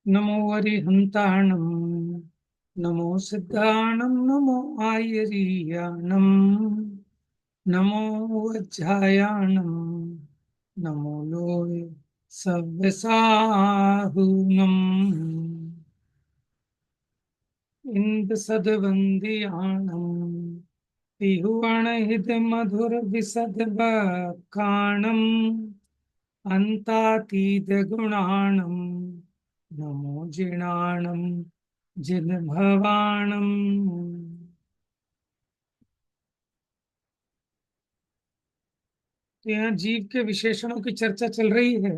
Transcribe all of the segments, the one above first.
नमो वरिहंताणं नमो सिद्धाणं नमो आयरीयाणं नमो वज्रायाणं नमो लोये सव्यसाहुनम् इंद्रसद्वन्द्याणं पिहुवणहित मधुर विसद्वक्काणम् अन्तातीत गुणाणं नमो जिणाणं जिनभवाणम्। तो यहाँ जीव के विशेषणों की चर्चा चल रही है।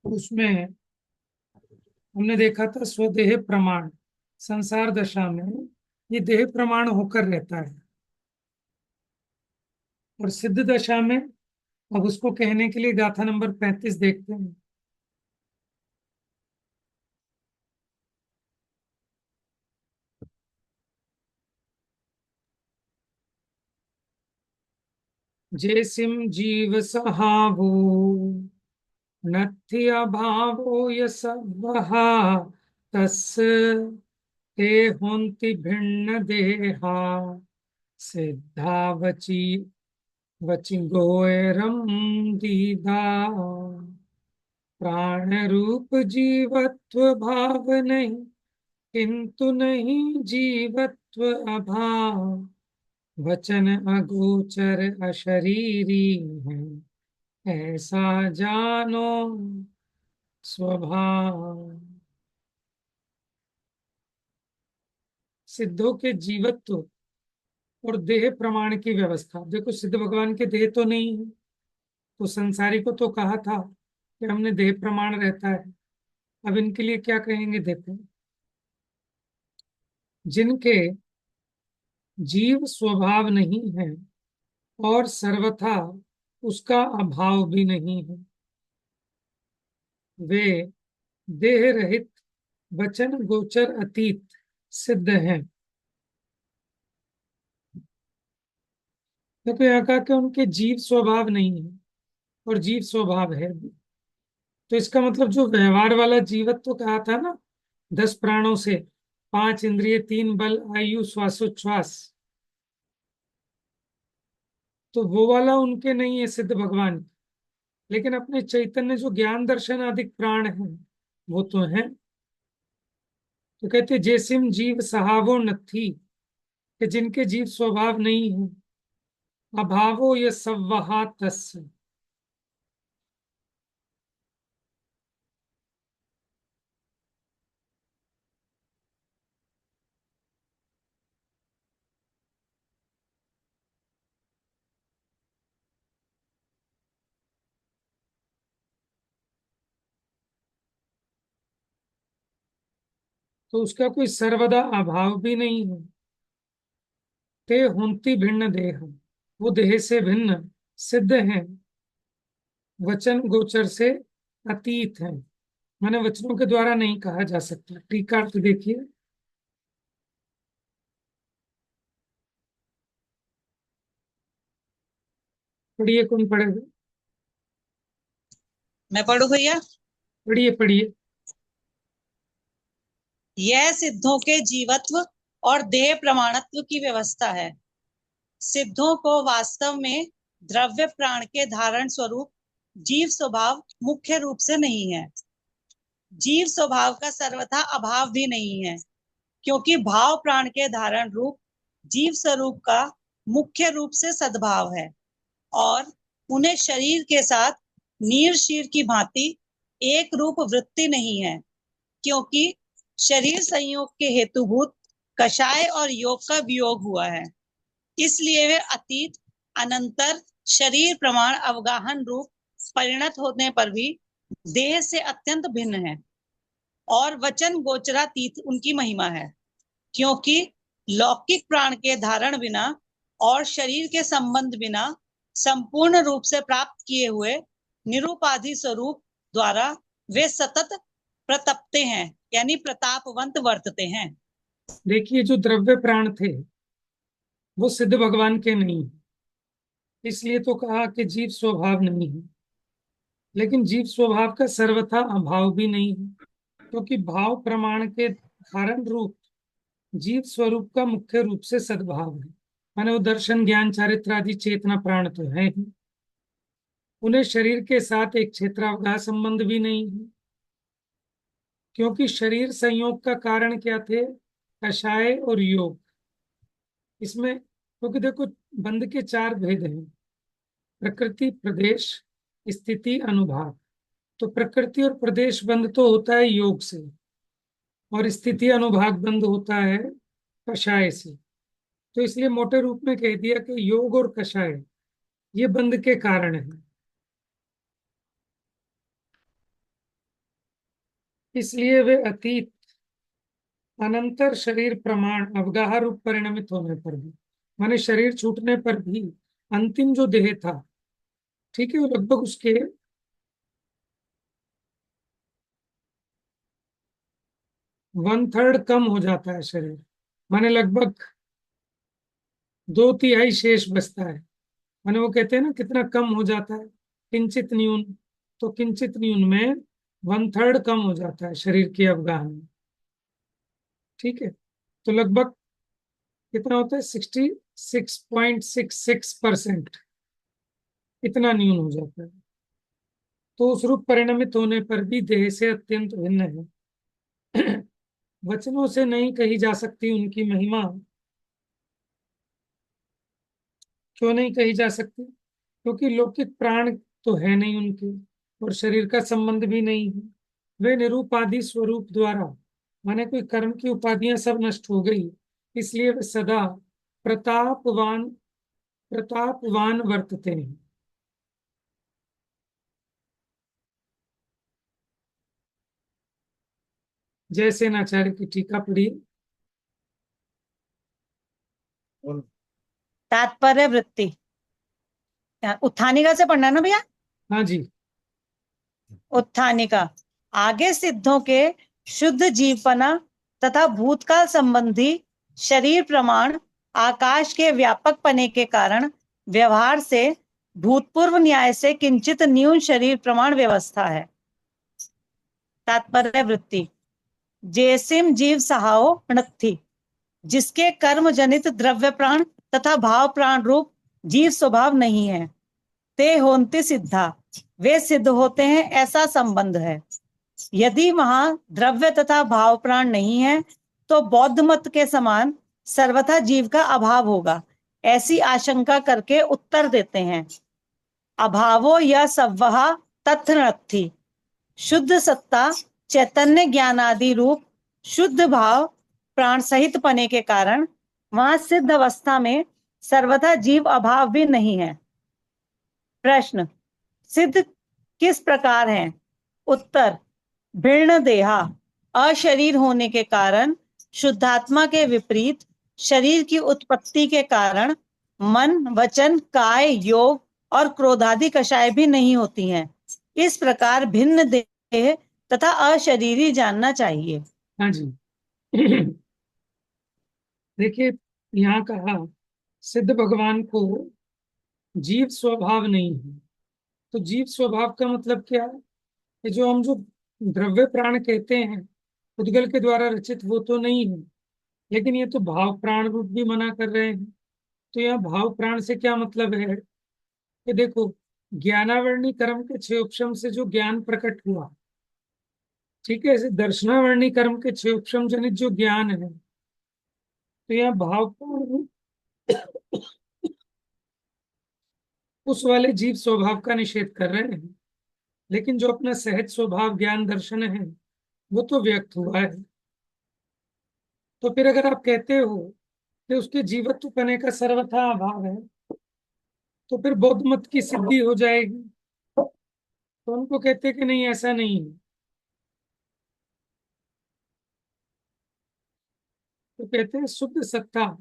उसमें हमने देखा था स्वदेह प्रमाण। संसार दशा में ये देह प्रमाण होकर रहता है, और सिद्ध दशा में अब उसको कहने के लिए गाथा नंबर 35 देखते हैं। जैसिम जीव सहावो नथि अभावो यसवहा तस् ते होन्ति भिन्न देहा सिद्धा वची वचि गोयरम दीदा। प्राण रूप जीवत्व भाव नहीं, किंतु नहीं जीवत्व अभाव। वचन अगोचर अशरीरी है, ऐसा जानो स्वभाव। सिद्धों के जीवत्व और देह प्रमाण की व्यवस्था। देखो, सिद्ध भगवान के देह तो नहीं है, तो संसारी को तो कहा था कि हमने देह प्रमाण रहता है। अब इनके लिए क्या कहेंगे, देखो। जिनके जीव स्वभाव नहीं है और सर्वथा उसका अभाव भी नहीं है, वे देह रहित वचन गोचर अतीत सिद्ध हैं। देखो, यहाँ कहा कि उनके जीव स्वभाव नहीं है और जीव स्वभाव है। तो इसका मतलब जो व्यवहार वाला जीवत्व तो कहा था ना, 10 प्राणों से, 5 इंद्रिय, 3 बल, आयु, श्वासोच्छ्वास, तो वो वाला उनके नहीं है सिद्ध भगवान। लेकिन अपने चैतन्य जो ज्ञान दर्शन आदि प्राण है, वो तो है। तो कहते जैसिम जीव सहावो नथी, कि जिनके जीव स्वभाव नहीं है। अभावो ये सव्वहा तस्, तो उसका कोई सर्वदा अभाव भी नहीं है। ते होंति भिन्न देह, वो देह से भिन्न सिद्ध हैं, वचन गोचर से अतीत है। माने वचनों के द्वारा नहीं कहा जा सकता। टीका तो देखिए, पढ़िए, कौन पढ़ेगा? मैं पढ़ू भैया? पढ़िए पढ़िए। यह सिद्धों के जीवत्व और देह प्रमाणत्व की व्यवस्था है। सिद्धों को वास्तव में द्रव्य प्राण के धारण स्वरूप जीव स्वभाव मुख्य रूप से नहीं है। जीव स्वभाव का सर्वथा अभाव भी नहीं है, क्योंकि भाव प्राण के धारण रूप जीव स्वरूप का मुख्य रूप से सद्भाव है, और उन्हें शरीर के साथ नीर शीर की भांति एक रूप वृत्ति नहीं है, क्योंकि शरीर संयोग के हेतुभूत कषाय और योग का वियोग हुआ है। इसलिए वे अतीत अनंतर शरीर प्रमाण अवगाहन रूप परिणत होने पर भी देह से अत्यंत भिन्न है, और वचन गोचरातीत उनकी महिमा है, क्योंकि लौकिक प्राण के धारण बिना और शरीर के संबंध बिना संपूर्ण रूप से प्राप्त किए हुए निरूपाधि स्वरूप द्वारा वे सतत प्रतपते हैं, यानी प्रतापवंत वर्तते हैं। देखिए, जो द्रव्य प्राण थे वो सिद्ध भगवान के नहीं है, इसलिए तो कहा कि जीव स्वभाव नहीं है। लेकिन जीव स्वभाव का सर्वथा अभाव भी नहीं है, क्योंकि भाव प्रमाण के धारण रूप जीव स्वरूप का मुख्य रूप से सद्भाव है। माने वो दर्शन, ज्ञान, चारित्र आदि चेतना प्राण तो है ही, उन्हें शरीर के साथ एक क्षेत्रावगाह संबंध भी नहीं है, क्योंकि शरीर संयोग का कारण क्या थे? कषाय और योग। इसमें क्योंकि देखो, बंध के चार भेद हैं: प्रकृति, प्रदेश, स्थिति, अनुभाग। तो प्रकृति और प्रदेश बंध तो होता है योग से, और स्थिति अनुभाग बंध होता है कषाय से। तो इसलिए मोटे रूप में कह दिया कि योग और कषाय ये बंध के कारण है, इसलिए वे अतीत अनंतर शरीर प्रमाण अवगाह रूप परिणमित होने पर भी, माने शरीर छूटने पर भी अंतिम जो देह था, ठीक है, वो लगभग उसके 1/3 कम हो जाता है शरीर। माने लगभग 2/3 शेष बचता है। माने वो कहते हैं ना, कितना कम हो जाता है? किंचित न्यून। तो किंचित न्यून में 1/3 कम हो जाता है शरीर के अवगाह में। ठीक है, तो लगभग कितना होता है? 66.66%, इतना न्यून हो जाता है। तो उस रूप परिणमित होने पर भी देह से अत्यंत भिन्न है। वचनों से नहीं कही जा सकती उनकी महिमा। क्यों नहीं कही जा सकती? क्योंकि लौकिक प्राण तो है नहीं उनके, और शरीर का संबंध भी नहीं है। वे निरूपाधि स्वरूप द्वारा, माने कोई कर्म की उपाधियां सब नष्ट हो गई, इसलिए वे सदा प्रतापवान प्रतापवान वर्तते हैं। जैसे नाचार्य की टीका पढ़ी। तात्पर्य वृत्ति, उत्थानिका से पढ़ना ना भैया। हाँ जी। उत्थानिका। आगे सिद्धों के शुद्ध जीवपना तथा भूतकाल संबंधी शरीर प्रमाण आकाश के व्यापक पने के कारण व्यवहार से भूतपूर्व न्याय से किंचित न्यून शरीर प्रमाण व्यवस्था है। तात्पर्य वृत्ति। जेसिम जीव सहाओ णत्थि, जिसके कर्म जनित द्रव्य प्राण तथा भाव प्राण रूप जीव स्वभाव नहीं है, ते होन्ति सिद्धा, वे सिद्ध होते हैं, ऐसा संबंध है। यदि वहां द्रव्य तथा भाव प्राण नहीं है तो बौद्ध मत के समान सर्वथा जीव का अभाव होगा, ऐसी आशंका करके उत्तर देते हैं। अभावो या सव्वहा तथ्य, शुद्ध सत्ता चैतन्य ज्ञान आदि रूप शुद्ध भाव प्राण सहित पने के कारण वहां सिद्ध अवस्था में सर्वथा जीव अभाव भी नहीं है। प्रश्न, सिद्ध किस प्रकार है? उत्तर, भिन्न देहा, अशरीर होने के कारण शुद्धात्मा के विपरीत शरीर की उत्पत्ति के कारण मन, वचन, काय, योग और क्रोधादि कषाय भी नहीं होती हैं। इस प्रकार भिन्न देह तथा अशरीरी जानना चाहिए। हाँ जी। देखिए, यहाँ कहा सिद्ध भगवान को जीव स्वभाव नहीं है। तो जीव स्वभाव का मतलब क्या है? कि जो द्रव्य प्राण कहते हैं, उद्गल के द्वारा रचित, वो तो नहीं है। लेकिन ये तो भाव प्राण रूप भी मना कर रहे हैं। तो यहाँ भाव प्राण से क्या मतलब है? कि देखो, ज्ञानावरणी कर्म के 6 उपशम से जो ज्ञान प्रकट हुआ, ठीक है, ऐसे दर्शनावरणी कर्म के 6 उपशम जनित जो ज्ञान है, तो यहाँ भाव प्राण रूप उस वाले जीव स्वभाव का निषेध कर रहे हैं। लेकिन जो अपना सहज स्वभाव ज्ञान दर्शन है, वो तो व्यक्त हुआ है। तो फिर अगर आप कहते हो कि उसके जीवत्व पने का सर्वथा अभाव है, तो फिर बौद्ध मत की सिद्धि हो जाएगी। तो उनको कहते हैं कि नहीं, ऐसा नहीं है। तो कहते हैं शुद्ध सत्ता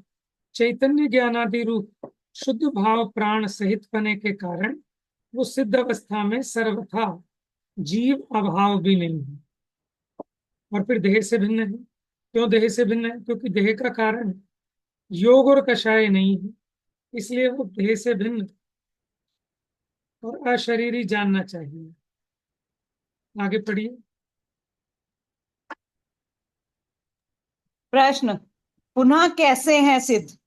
चैतन्य ज्ञान आदि रूप शुद्ध भाव प्राण सहित पने के कारण वो सिद्ध अवस्था में सर्वथा जीव अभाव भी नहीं है। और फिर देह से भिन्न है। क्यों देह से भिन्न है? क्योंकि देह का कारण योग और कषाय नहीं है, इसलिए वो देह से भिन्न और अशरीरी जानना चाहिए। आगे पढ़िए। प्रश्न, पुनः कैसे हैं सिद्ध?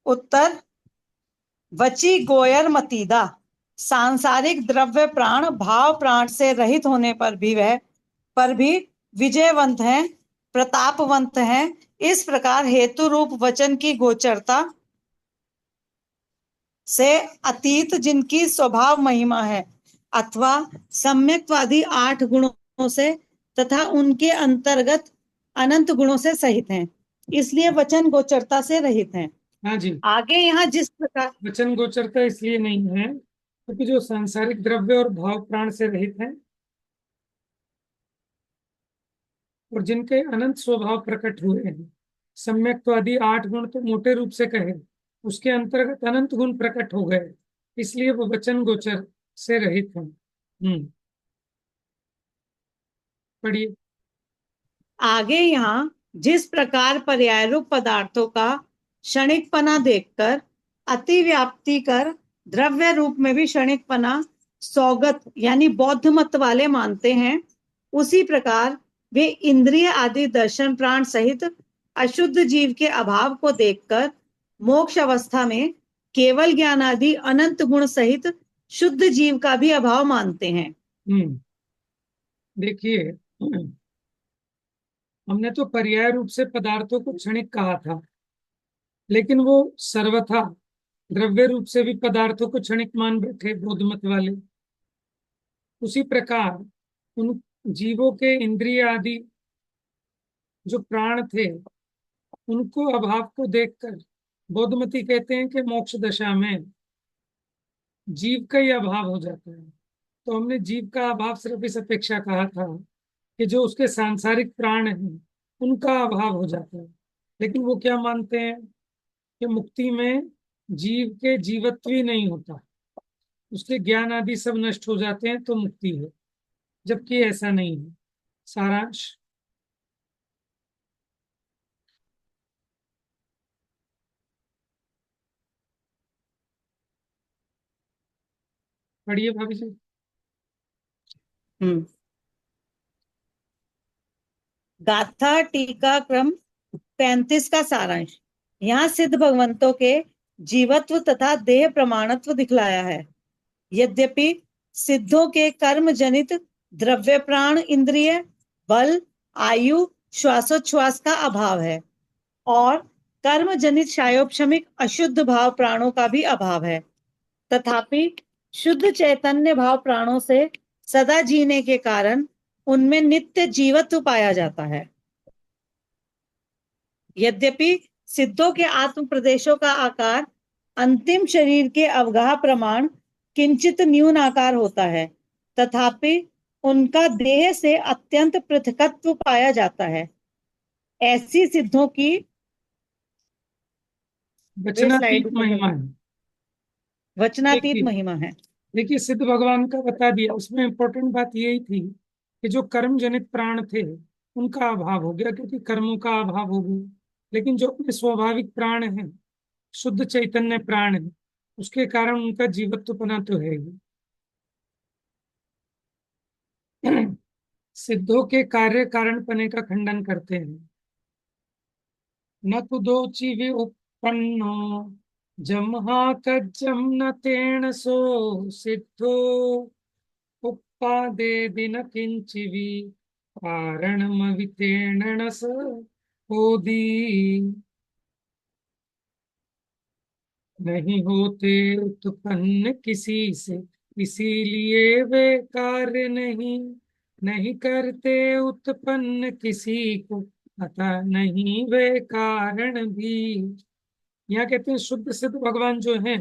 उत्तर, वची गोयर मतीदा, सांसारिक द्रव्य प्राण भाव प्राण से रहित होने पर भी विजयवंत हैं, प्रतापवंत हैं। इस प्रकार हेतु रूप वचन की गोचरता से अतीत जिनकी स्वभाव महिमा है, अथवा सम्यक्वादी 8 गुणों से तथा उनके अंतर्गत अनंत गुणों से सहित हैं, इसलिए वचन गोचरता से रहित हैं। हाँ जी, आगे यहाँ जिस प्रकार वचन गोचरता इसलिए नहीं है क्योंकि जो सांसारिक द्रव्य और भाव प्राण से रहित है और जिनके अनंत स्वभाव प्रकट हुए हैं। सम्यक तो आदि 8 गुण तो मोटे रूप से कहे, उसके अंतर्गत अनंत गुण प्रकट हो गए, इसलिए वो वचन गोचर से रहित हैं। पढ़िए। आगे यहाँ जिस प्रकार पर्याय रूप पदार्थों का क्षणिकपना देखकर अतिव्याप्ति कर द्रव्य रूप में भी क्षणिकपना सौगत यानी बौद्ध मत वाले मानते हैं, उसी प्रकार वे इंद्रिय आदि दर्शन प्राण सहित अशुद्ध जीव के अभाव को देखकर मोक्ष अवस्था में केवल ज्ञान आदि अनंत गुण सहित शुद्ध जीव का भी अभाव मानते हैं। देखिए, हमने तो पर्याय रूप से पदार्थों को क्षणिक कहा था, लेकिन वो सर्वथा द्रव्य रूप से भी पदार्थों को क्षणिक मान बैठे बौद्ध मत वाले। उसी प्रकार उन जीवों के इंद्रिय आदि जो प्राण थे, उनको अभाव को देखकर बौद्धमती कहते हैं कि मोक्ष दशा में जीव का ही अभाव हो जाता है। तो हमने जीव का अभाव सिर्फ इस अपेक्षा कहा था कि जो उसके सांसारिक प्राण हैं उनका अभाव हो जाता है, लेकिन वो क्या मानते हैं कि मुक्ति में जीव के जीवत्व ही नहीं होता, उसके ज्ञान आदि सब नष्ट हो जाते हैं तो मुक्ति है, जबकि ऐसा नहीं है। सारांश। पढ़िए भाभी जी। गाथा टीका क्रम 35 का सारांश। यहाँ सिद्ध भगवंतों के जीवत्व तथा देह प्रमाणत्व दिखलाया है। यद्यपि सिद्धों के कर्म जनित द्रव्य प्राण इंद्रिय बल आयु श्वासोच्छ्वास का अभाव है और कर्म जनित शायोपशमिक अशुद्ध भाव प्राणों का भी अभाव है, तथापि शुद्ध चैतन्य भाव प्राणों से सदा जीने के कारण उनमें नित्य जीवत्व पाया जाता है। यद्यपि सिद्धों के आत्म प्रदेशों का आकार अंतिम शरीर के अवगाह प्रमाण किंचित न्यून आकार होता है, तथापि उनका देह से अत्यंत पृथकत्व पाया जाता है। ऐसी सिद्धों की वचनातीत महिमा है। वचनातीत देखिए, महिमा है। देखिए सिद्ध भगवान का बता दिया, उसमें इंपॉर्टेंट बात यही थी कि जो कर्म जनित प्राण थे उनका अभाव हो गया क्योंकि कर्मों का अभाव हो गया, लेकिन जो अपने स्वाभाविक प्राण हैं, शुद्ध चैतन्य प्राण है, उसके कारण उनका जीवत्वपना तो है ही। सिद्धों के कार्य कारणपने का खंडन करते हैं। न कुदोचि विउपन्नो जमहाकज्जम न तेण सो सिद्धो उपादेदि न किंचिवि कारणमवितेण न स होदी। नहीं होते उत्पन्न किसी से, इसीलिए वे कार्य नहीं नहीं करते उत्पन्न किसी को, अतः नहीं वे कारण भी। यहाँ कहते हैं शुद्ध सिद्ध भगवान जो है,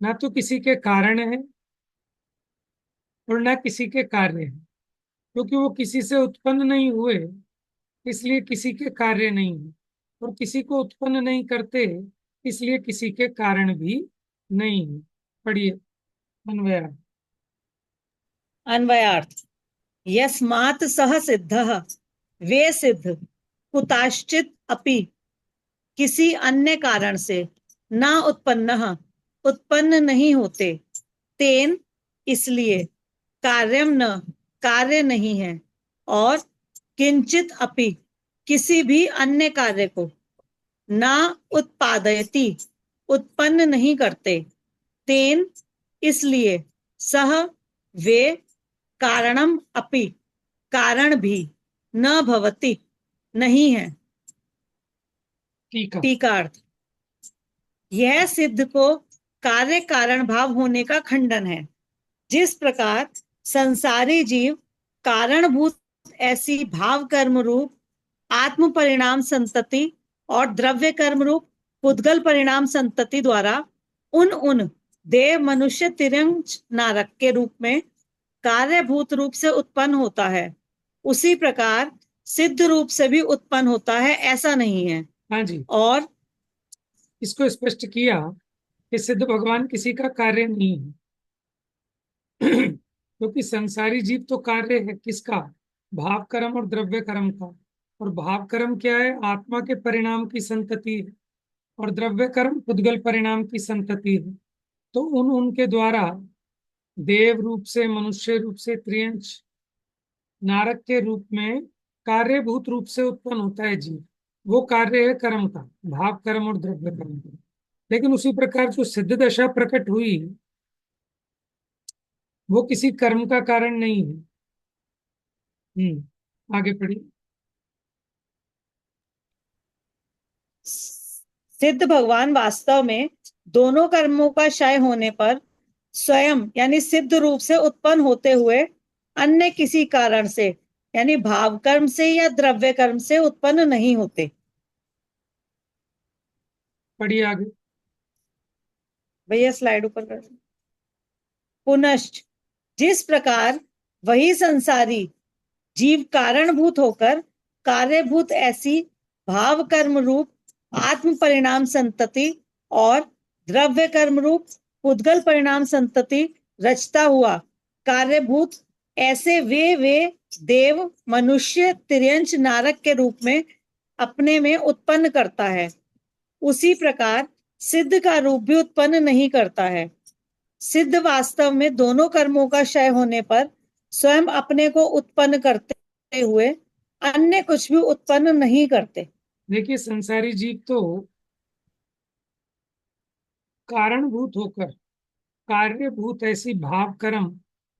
ना तो किसी के कारण है और ना किसी के कार्य है, क्योंकि वो किसी से उत्पन्न नहीं हुए, इसलिए किसी के कार्य नहीं है, और किसी को उत्पन्न नहीं करते, इसलिए किसी के कारण भी नहीं है। पढ़िए अन्वय। अन्वयार्थ, यस्मात् सह सिद्धः वे सिद्ध कुताश्चित अपि किसी अन्य कारण से न उत्पन्न नहीं होते। तेन इसलिए कार्यम न कार्य नहीं है, और किंचित अपि किसी भी अन्य कार्य को न उत्पादयति उत्पन्न नहीं करते। तेन इसलिए सह वे कारणम अपि कारण भी न भवति नहीं है। ठीक है। टीकार्थ, यह सिद्ध को कार्य कारण भाव होने का खंडन है। जिस प्रकार संसारी जीव कारणभूत ऐसी भाव कर्म रूप आत्म परिणाम संतति और द्रव्य कर्म रूप पुद्गल परिणाम संतति द्वारा उन देव मनुष्य तिरंग नारक के रूप में कार्यभूत रूप से उत्पन्न होता है, उसी प्रकार सिद्ध रूप से भी उत्पन्न होता है, ऐसा नहीं है। हाँ जी, और इसको स्पष्ट किया कि सिद्ध भगवान किसी का कार्य नहीं है। क्योंकि संसारी जीव तो कार्य है किसका? भाव कर्म और द्रव्य कर्म का। और भाव कर्म क्या है? आत्मा के परिणाम की संतति है। और द्रव्य कर्म पुद्गल परिणाम की संतति है। तो उनके द्वारा देव रूप से, मनुष्य रूप से, त्रियंश नारक के रूप में कार्यभूत रूप से उत्पन्न होता है जीव। वो कार्य है कर्म का, भाव कर्म और द्रव्य कर्म का। लेकिन उसी प्रकार जो सिद्ध दशा प्रकट हुई, वो किसी कर्म का कारण नहीं है। आगे पढ़िए। सिद्ध भगवान वास्तव में दोनों कर्मों का क्षय होने पर स्वयं यानी सिद्ध रूप से उत्पन्न होते हुए अन्य किसी कारण से यानी भाव कर्म से या द्रव्य कर्म से उत्पन्न नहीं होते। पढ़िए आगे। भैया स्लाइड ऊपर कर। पुनश्च जिस प्रकार वही संसारी जीव कारणभूत होकर कार्यभूत ऐसी भाव कर्म रूप आत्म परिणाम संतति और द्रव्य कर्म रूप उद्गल परिणाम संतति रचता हुआ कार्यभूत ऐसे वे देव मनुष्य तिर्यंच नारक के रूप में अपने में उत्पन्न करता है, उसी प्रकार सिद्ध का रूप भी उत्पन्न नहीं करता है। सिद्ध वास्तव में दोनों कर्मों का क्षय होने पर स्वयं अपने को उत्पन्न करते हुए अन्य कुछ भी उत्पन्न नहीं करते। देखिए, संसारी जीव तो कारणभूत होकर कार्यभूत ऐसी भाव कर्म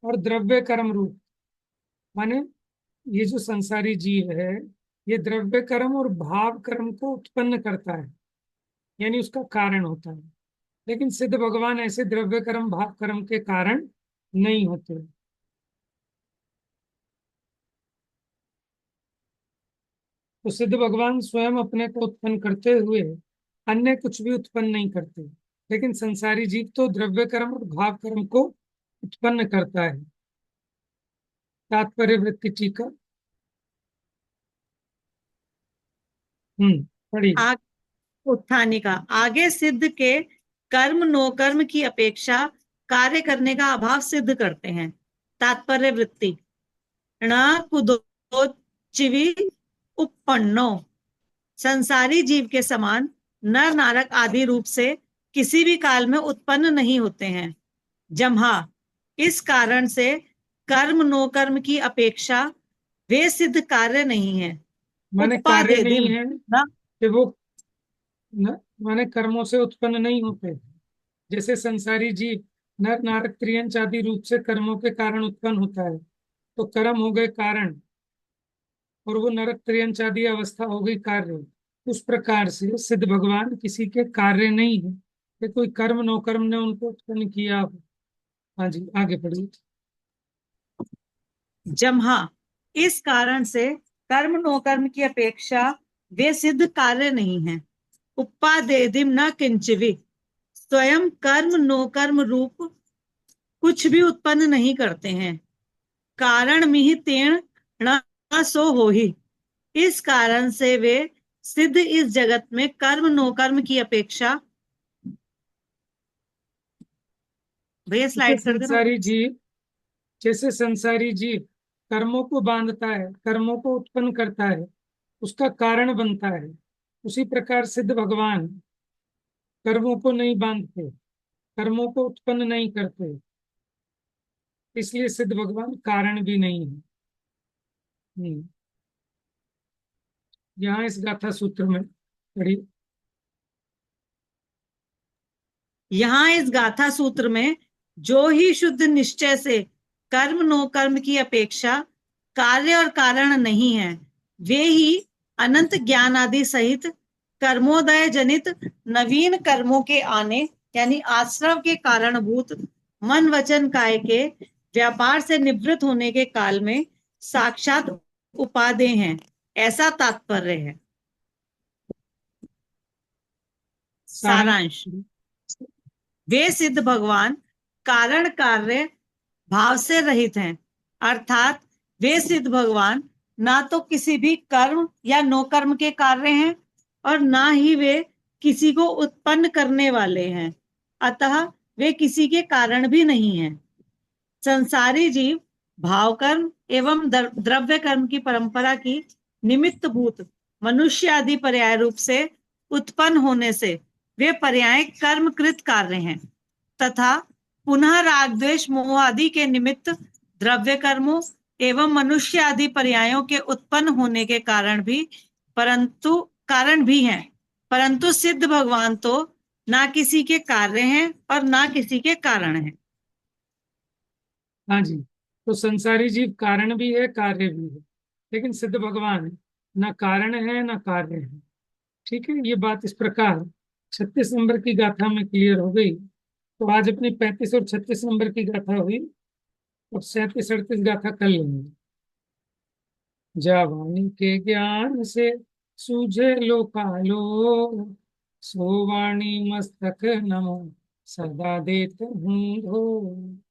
और द्रव्य कर्म रूप, माने ये जो संसारी जीव है, ये द्रव्य कर्म और भाव कर्म को उत्पन्न करता है, यानी उसका कारण होता है। लेकिन सिद्ध भगवान ऐसे द्रव्य कर्म भाव कर्म के कारण नहीं होते। तो सिद्ध भगवान स्वयं अपने को उत्पन्न करते हुए अन्य कुछ भी उत्पन्न नहीं करते। लेकिन संसारी जीव तो द्रव्य कर्म और भाव कर्म को उत्पन्न करता है। तात्पर्य वृत्ति टीका। पढ़िए। उत्थानी का आगे सिद्ध के कर्म नो कर्म की अपेक्षा कार्य करने का अभाव सिद्ध करते हैं। तात्पर्य वृत्ति न कुदोचिवी उपपन्नो संसारी जीव के समान नर नारक आदि रूप से किसी भी काल में उत्पन्न नहीं होते हैं। जम्हा इस कारण से कर्म नो कर्म की अपेक्षा वे सिद्ध कार्य नहीं है। माने कार्य नहीं उपादेदिम है न कि वो माने कर्मों से उत्पन्न नहीं होते। जैसे संसारी जीव नर नारक त्रियंच आदि रूप से कर्मों के कारण उत्पन्न होता है, तो कर्म हो गए कारण और वो नरक त्रियंच आदि अवस्था हो गई कार्य। उस प्रकार से सिद्ध भगवान किसी के कार्य नहीं है कि कोई कर्म नो कर्म ने उनको उत्पन्न किया हो। हाँ जी, आगे बढ़िए। जम्हा इस कारण से कर्म नो कर्म की अपेक्षा वे सिद्ध कार्य नहीं है। उपादेदिम न किंचवी स्वयं कर्म नो कर्म रूप कुछ भी उत्पन्न नहीं करते हैं। कारण मिहि तेण न सो हो ही इस कारण से वे सिद्ध इस जगत में कर्म नो कर्म की अपेक्षा। भैया जैसे स्लाइड कर देना। संसारी जीव जैसे संसारी जीव कर्मों को बांधता है, कर्मों को उत्पन्न करता है, उसका कारण बनता है। उसी प्रकार सिद्ध भगवान कर्मों को नहीं बांधते, कर्मों को उत्पन्न नहीं करते, इसलिए सिद्ध भगवान कारण भी नहीं है। हम्म, यहाँ इस गाथा सूत्र में पढ़ी। यहाँ इस गाथा सूत्र में जो ही शुद्ध निश्चय से कर्म नो कर्म की अपेक्षा कार्य और कारण नहीं है, वे ही अनंत ज्ञान आदि सहित कर्मोदय जनित नवीन कर्मों के आने यानी आश्रव के कारणभूत मन वचन काय के व्यापार से निवृत्त होने के काल में साक्षात उपादेय हैं, ऐसा तात्पर्य है। सारांश। वे सिद्ध भगवान कारण कार्य भाव से रहित हैं, अर्थात वे सिद्ध भगवान ना तो किसी भी कर्म या नो कर्म के कार्य हैं और ना ही वे किसी को उत्पन्न करने वाले हैं, अतः वे किसी के कारण भी नहीं हैं। संसारी जीव भाव कर्म एवं द्रव्य कर्म की परंपरा की निमित्त भूत मनुष्य आदि पर्याय रूप से उत्पन्न होने से वे पर्याय कर्मकृत कार्य हैं, तथा पुनः राग द्वेष मोह आदि के निमित्त द्रव्य कर्मों एवं मनुष्य आदि पर्यायों के उत्पन्न होने के कारण भी हैं, परंतु सिद्ध भगवान तो ना किसी के कार्य हैं और ना किसी के कारण हैं। हाँ जी, तो संसारी जीव कारण भी है, कार्य भी है, लेकिन सिद्ध भगवान ना कारण है ना कार्य है। ठीक है, ये बात इस प्रकार 36 नंबर की गाथा में क्लियर हो गई। तो आज अपनी 35 और 36 नंबर की गाथा हुई, और 37 38 गाथा कर लेंगे। जावानी के ज्ञान से सूझे लोकालो, सो वाणी मस्तक नमो सदा देत हूँ धो।